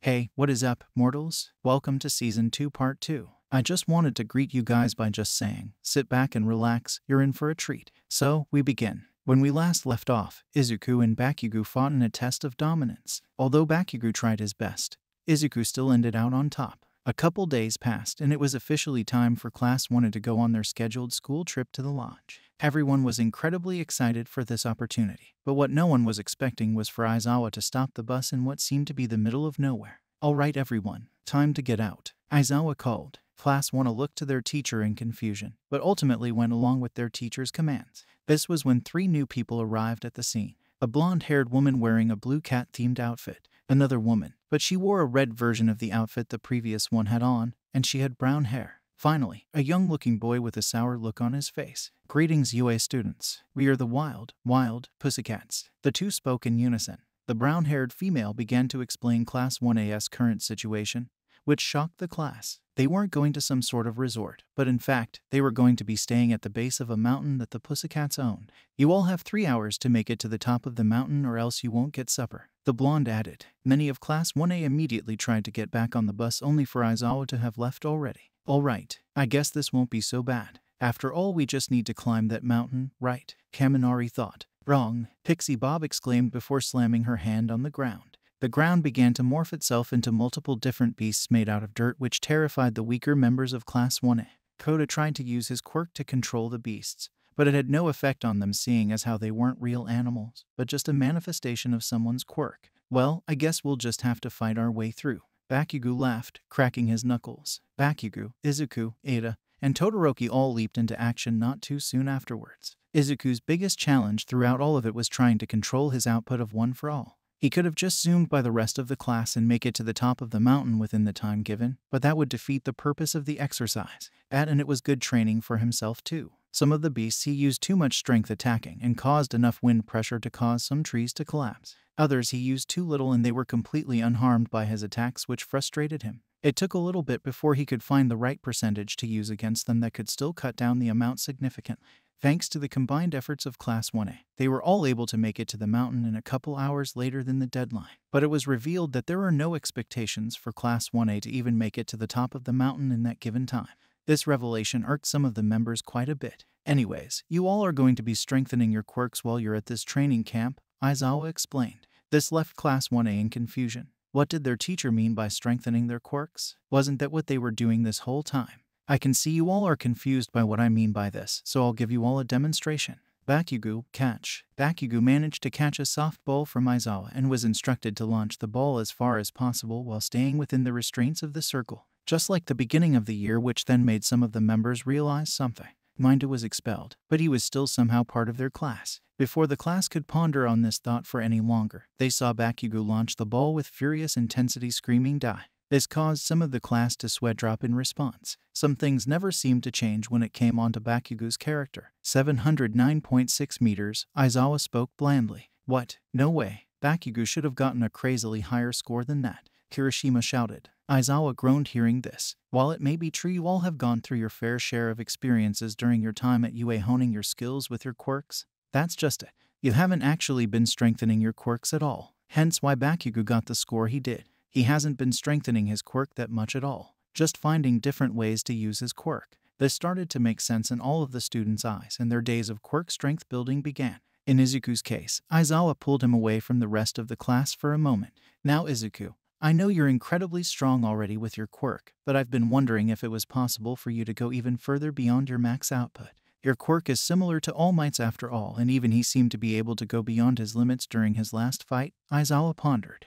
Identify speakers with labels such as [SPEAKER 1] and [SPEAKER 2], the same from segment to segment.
[SPEAKER 1] Hey, what is up, mortals? Welcome to Season 2 Part 2. I just wanted to greet you guys by just saying, sit back and relax, you're in for a treat. So, we begin. When we last left off, Izuku and Bakugo fought in a test of dominance. Although Bakugo tried his best, Izuku still ended out on top. A couple days passed and it was officially time for Class 1 to go on their scheduled school trip to the lodge. Everyone was incredibly excited for this opportunity, but what no one was expecting was for Aizawa to stop the bus in what seemed to be the middle of nowhere. "Alright everyone, time to get out," Aizawa called. Class 1 looked to their teacher in confusion, but ultimately went along with their teacher's commands. This was when three new people arrived at the scene. A blonde-haired woman wearing a blue cat-themed outfit, another woman, but she wore a red version of the outfit the previous one had on, and she had brown hair. Finally, a young-looking boy with a sour look on his face. "Greetings, UA students. We are the wild Pussycats." The two spoke in unison. The brown-haired female began to explain Class 1A's current situation, which shocked the class. They weren't going to some sort of resort, but in fact, they were going to be staying at the base of a mountain that the Pussycats owned. "You all have 3 hours to make it to the top of the mountain or else you won't get supper," the blonde added. Many of Class 1A immediately tried to get back on the bus only for Aizawa to have left already. "Alright, I guess this won't be so bad. After all, we just need to climb that mountain, right?" Kaminari thought. "Wrong," Pixie Bob exclaimed before slamming her hand on the ground. The ground began to morph itself into multiple different beasts made out of dirt, which terrified the weaker members of Class 1A. Koda tried to use his quirk to control the beasts, but it had no effect on them, seeing as how they weren't real animals, but just a manifestation of someone's quirk. "Well, I guess we'll just have to fight our way through." Bakugo laughed, cracking his knuckles. Bakugo, Izuku, Ada, and Todoroki all leaped into action not too soon afterwards. Izuku's biggest challenge throughout all of it was trying to control his output of One for All. He could have just zoomed by the rest of the class and make it to the top of the mountain within the time given, but that would defeat the purpose of the exercise. And it was good training for himself too. Some of the beasts he used too much strength attacking and caused enough wind pressure to cause some trees to collapse. Others he used too little and they were completely unharmed by his attacks, which frustrated him. It took a little bit before he could find the right percentage to use against them that could still cut down the amount significantly. Thanks to the combined efforts of Class 1A, they were all able to make it to the mountain in a couple hours later than the deadline. But it was revealed that there are no expectations for Class 1A to even make it to the top of the mountain in that given time. This revelation irked some of the members quite a bit. "Anyways, you all are going to be strengthening your quirks while you're at this training camp," Aizawa explained. This left Class 1A in confusion. What did their teacher mean by strengthening their quirks? Wasn't that what they were doing this whole time? "I can see you all are confused by what I mean by this, so I'll give you all a demonstration." Bakugo, catch. Bakugo managed to catch a softball from Aizawa and was instructed to launch the ball as far as possible while staying within the restraints of the circle. Just like the beginning of the year, which then made some of the members realize something. Minda was expelled, but he was still somehow part of their class. Before the class could ponder on this thought for any longer, they saw Bakugo launch the ball with furious intensity, screaming "die." This caused some of the class to sweat drop in response. Some things never seemed to change when it came onto Bakugo's character. 709.6 meters, Aizawa spoke blandly. "What? No way. Bakugo should have gotten a crazily higher score than that," Kirishima shouted. Aizawa groaned hearing this. "While it may be true you all have gone through your fair share of experiences during your time at UA honing your skills with your quirks, that's just it. You haven't actually been strengthening your quirks at all. Hence why Bakugo got the score he did. He hasn't been strengthening his quirk that much at all, just finding different ways to use his quirk." This started to make sense in all of the students' eyes, and their days of quirk strength building began. In Izuku's case, Aizawa pulled him away from the rest of the class for a moment. "Now Izuku, I know you're incredibly strong already with your quirk, but I've been wondering if it was possible for you to go even further beyond your max output. Your quirk is similar to All Might's after all, and even he seemed to be able to go beyond his limits during his last fight." Aizawa pondered.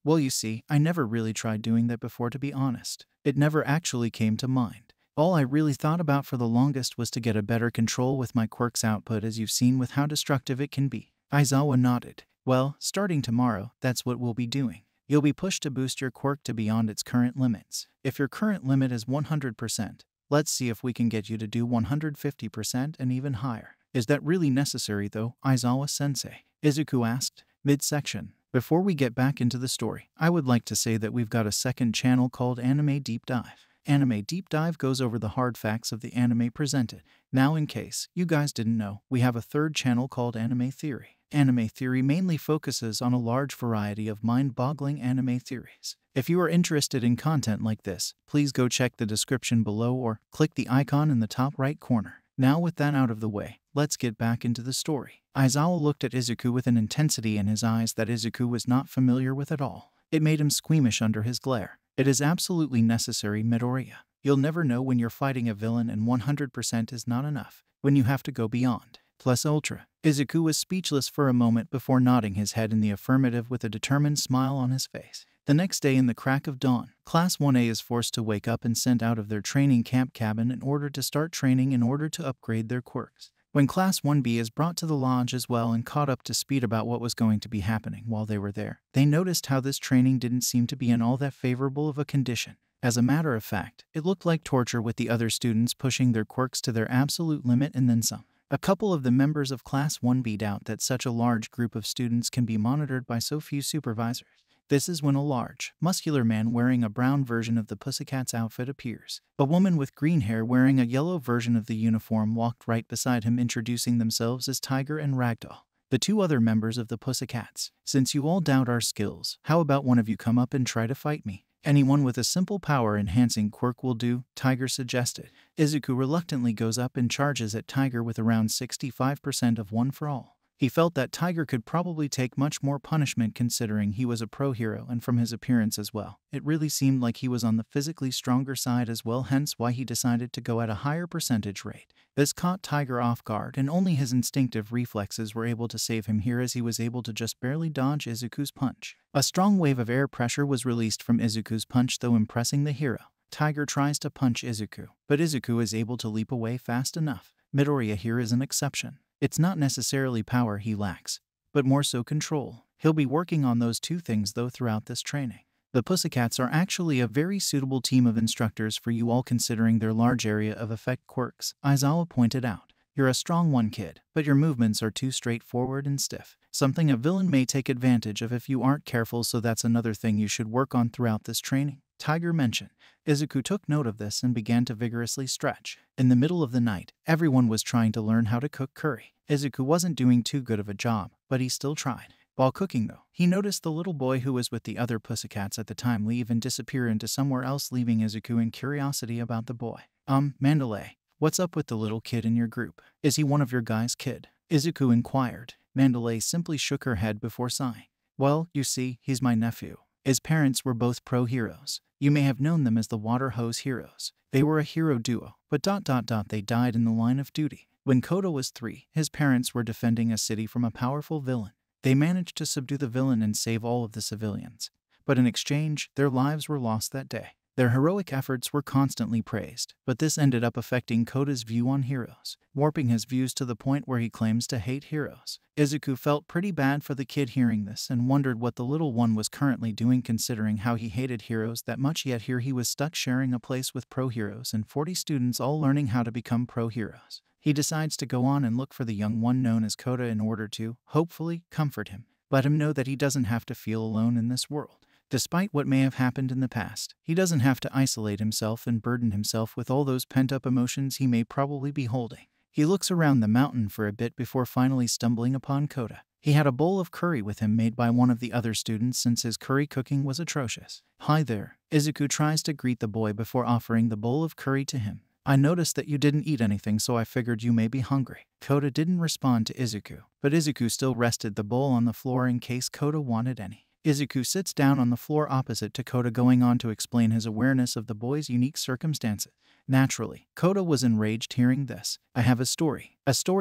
[SPEAKER 1] Well, you see, I never really tried doing that before, to be honest. It never actually came to mind. All I really thought about for the longest was to get a better control with my quirk's output, as you've seen with how destructive it can be." Aizawa nodded. "Well, starting tomorrow, that's what we'll be doing. You'll be pushed to boost your quirk to beyond its current limits. If your current limit is 100%, let's see if we can get you to do 150% and even higher." "Is that really necessary though, Aizawa-sensei?" Izuku asked. Midsection. Before we get back into the story, I would like to say that we've got a second channel called Anime Deep Dive. Anime Deep Dive goes over the hard facts of the anime presented. Now, in case you guys didn't know, we have a third channel called Anime Theory. Anime Theory mainly focuses on a large variety of mind-boggling anime theories. If you are interested in content like this, please go check the description below or click the icon in the top right corner. Now, with that out of the way, let's get back into the story. Aizawa looked at Izuku with an intensity in his eyes that Izuku was not familiar with at all. It made him squeamish under his glare. It is absolutely necessary, Midoriya. You'll never know when you're fighting a villain, and 100% is not enough. When you have to go beyond. Plus ultra. Izuku was speechless for a moment before nodding his head in the affirmative with a determined smile on his face. The next day, in the crack of dawn, Class 1A is forced to wake up and sent out of their training camp cabin in order to start training in order to upgrade their quirks. When Class 1B is brought to the lodge as well and caught up to speed about what was going to be happening while they were there, they noticed how this training didn't seem to be in all that favorable of a condition. As a matter of fact, it looked like torture, with the other students pushing their quirks to their absolute limit and then some. A couple of the members of Class 1B doubt that such a large group of students can be monitored by so few supervisors. This is when a large, muscular man wearing a brown version of the Pussycats outfit appears. A woman with green hair wearing a yellow version of the uniform walked right beside him, introducing themselves as Tiger and Ragdoll, the two other members of the Pussycats. Since you all doubt our skills, how about one of you come up and try to fight me? Anyone with a simple power-enhancing quirk will do, Tiger suggested. Izuku reluctantly goes up and charges at Tiger with around 65% of one for all. He felt that Tiger could probably take much more punishment considering he was a pro hero, and from his appearance as well, it really seemed like he was on the physically stronger side as well, hence why he decided to go at a higher percentage rate. This caught Tiger off guard, and only his instinctive reflexes were able to save him here, as he was able to just barely dodge Izuku's punch. A strong wave of air pressure was released from Izuku's punch, though impressing the hero. Tiger tries to punch Izuku, but Izuku is able to leap away fast enough. Midoriya here is an exception. It's not necessarily power he lacks, but more so control. He'll be working on those two things though throughout this training. The Pussycats are actually a very suitable team of instructors for you all considering their large area of effect quirks, Aizawa pointed out. You're a strong one, kid, but your movements are too straightforward and stiff. Something a villain may take advantage of if you aren't careful, so that's another thing you should work on throughout this training, Tiger mentioned. Izuku took note of this and began to vigorously stretch. In the middle of the night, everyone was trying to learn how to cook curry. Izuku wasn't doing too good of a job, but he still tried. While cooking though, he noticed the little boy who was with the other Pussycats at the time leave and disappear into somewhere else, leaving Izuku in curiosity about the boy. Mandalay, what's up with the little kid in your group? Is he one of your guys' kid? Izuku inquired. Mandalay simply shook her head before sighing. Well, you see, he's my nephew. His parents were both pro heroes. You may have known them as the Water Hose Heroes. They were a hero duo, but they died in the line of duty. When Koda was 3, his parents were defending a city from a powerful villain. They managed to subdue the villain and save all of the civilians, but in exchange, their lives were lost that day. Their heroic efforts were constantly praised, but this ended up affecting Koda's view on heroes, warping his views to the point where he claims to hate heroes. Izuku felt pretty bad for the kid hearing this and wondered what the little one was currently doing considering how he hated heroes that much, yet here he was stuck sharing a place with pro heroes and 40 students all learning how to become pro heroes. He decides to go on and look for the young one known as Koda in order to, hopefully, comfort him, let him know that he doesn't have to feel alone in this world. Despite what may have happened in the past, he doesn't have to isolate himself and burden himself with all those pent-up emotions he may probably be holding. He looks around the mountain for a bit before finally stumbling upon Koda. He had a bowl of curry with him made by one of the other students since his curry cooking was atrocious. Hi there. Izuku tries to greet the boy before offering the bowl of curry to him. I noticed that you didn't eat anything, so I figured you may be hungry. Koda didn't respond to Izuku, but Izuku still rested the bowl on the floor in case Koda wanted any. Izuku sits down on the floor opposite to Koda, going on to explain his awareness of the boy's unique circumstances. Naturally, Koda was enraged hearing this. I have a story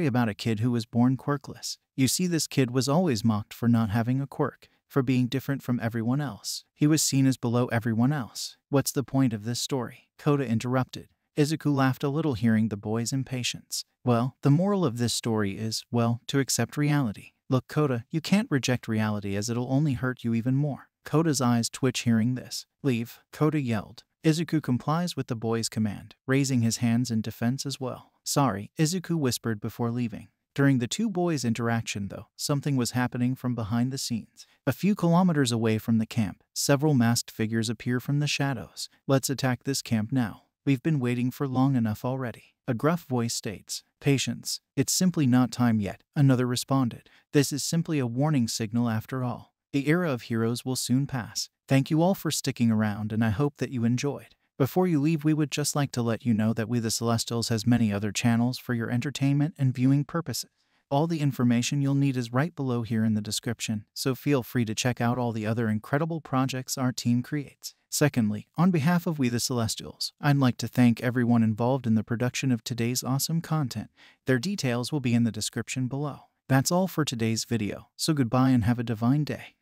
[SPEAKER 1] about a kid who was born quirkless. You see, this kid was always mocked for not having a quirk, for being different from everyone else. He was seen as below everyone else. What's the point of this story? Koda interrupted. Izuku laughed a little hearing the boy's impatience. Well, the moral of this story is, well, to accept reality. Look, Koda, you can't reject reality as it'll only hurt you even more. Koda's eyes twitch hearing this. Leave, Koda yelled. Izuku complies with the boy's command, raising his hands in defense as well. Sorry, Izuku whispered before leaving. During the two boys' interaction, though, something was happening from behind the scenes. A few kilometers away from the camp, several masked figures appear from the shadows. Let's attack this camp now. We've been waiting for long enough already. A gruff voice states. Patience. It's simply not time yet, another responded. This is simply a warning signal after all. The era of heroes will soon pass. Thank you all for sticking around, and I hope that you enjoyed. Before you leave, we would just like to let you know that We the Celestials has many other channels for your entertainment and viewing purposes. All the information you'll need is right below here in the description, so feel free to check out all the other incredible projects our team creates. Secondly, on behalf of We the Celestials, I'd like to thank everyone involved in the production of today's awesome content. Their details will be in the description below. That's all for today's video, so goodbye and have a divine day.